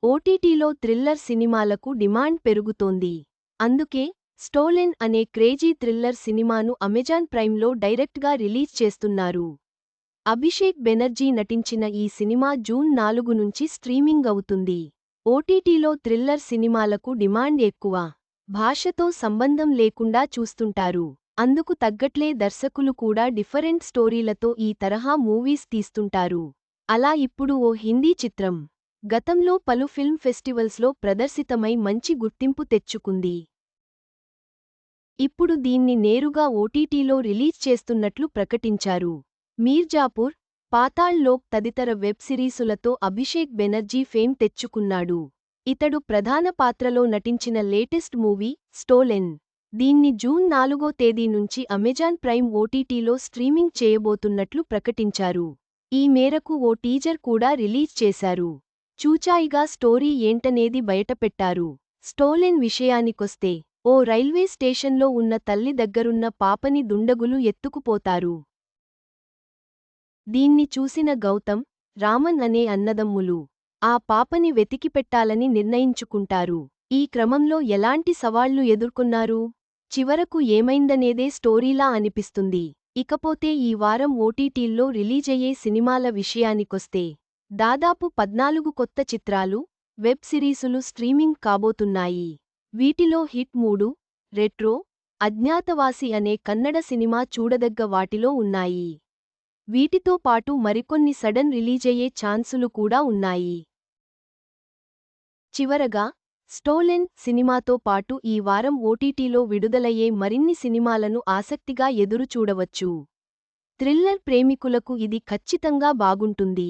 ఓటీటీలో థ్రిల్లర్ సినిమాలకు డిమాండ్ పెరుగుతోంది. అందుకే స్టోలెన్ అనే క్రేజీ థ్రిల్లర్ సినిమాను అమెజాన్ ప్రైమ్లో డైరెక్ట్గా రిలీజ్ చేస్తున్నారు. అభిషేక్ బెనర్జీ నటించిన ఈ సినిమా జూన్ 4 నుంచి స్ట్రీమింగ్ అవుతుంది. ఓటీటీలో థ్రిల్లర్ సినిమాలకు డిమాండ్ ఎక్కువ. భాషతో సంబంధం లేకుండా చూస్తుంటారు. అందుకు తగ్గట్లే దర్శకులు కూడా డిఫరెంట్ స్టోరీలతో ఈ తరహా మూవీస్ తీస్తుంటారు. అలా ఇప్పుడు ఓ హిందీ చిత్రం గతంలో పలు ఫిల్మ్ ఫెస్టివల్స్లో ప్రదర్శితమై మంచి గుర్తింపు తెచ్చుకుంది. ఇప్పుడు దీన్ని నేరుగా ఓటీటీలో రిలీజ్ చేస్తున్నట్లు ప్రకటించారు. మీర్జాపూర్, పాతాళ్ లోక్ తదితర వెబ్ సిరీసులతో అభిషేక్ బెనర్జీ ఫేమ్ తెచ్చుకున్నాడు. ఇతడు ప్రధాన పాత్రలో నటించిన లేటెస్ట్ మూవీ స్టోలెన్. దీన్ని జూన్ 4వ తేదీ నుంచి అమెజాన్ ప్రైమ్ ఓటీటీలో స్ట్రీమింగ్ చేయబోతున్నట్లు ప్రకటించారు. ఈ మేరకు ఓ టీజర్ కూడా రిలీజ్ చేశారు. చూచాయిగా స్టోరీ ఏంటనేది బయటపెట్టారు. స్టోలెన్ విషయానికొస్తే ఓ రైల్వే స్టేషన్లో ఉన్న తల్లి దగ్గరున్న పాపని దుండగులు ఎత్తుకుపోతారు. దీన్ని చూసిన గౌతమ్, రామన్ అనే అన్నదమ్ములు ఆ పాపని వెతికిపెట్టాలని నిర్ణయించుకుంటారు. ఈ క్రమంలో ఎలాంటి సవాళ్లు ఎదుర్కొన్నారు? చివరకు ఏమైందనేదే స్టోరీలా అనిపిస్తుంది. ఇకపోతే ఈ వారం ఓటీటీల్లో రిలీజయ్యే సినిమాల విషయానికొస్తే దాదాపు 14 కొత్త చిత్రాలు, వెబ్ సిరీసులు స్ట్రీమింగ్ కాబోతున్నాయి. వీటిలో హిట్ 3, రెట్రో, అజ్ఞాతవాసి అనే కన్నడ సినిమా చూడదగ్గ వాటిలో ఉన్నాయి. వీటితో పాటు మరికొన్ని సడన్ రిలీజయ్యే ఛాన్సులు కూడా ఉన్నాయి. చివరగా స్టోలెన్ సినిమాతో పాటు ఈ వారం ఓటీటీలో విడుదలయ్యే మరిన్ని సినిమాలను ఆసక్తిగా ఎదురుచూడవచ్చు. థ్రిల్లర్ ప్రేమికులకు ఇది ఖచ్చితంగా బాగుంటుంది.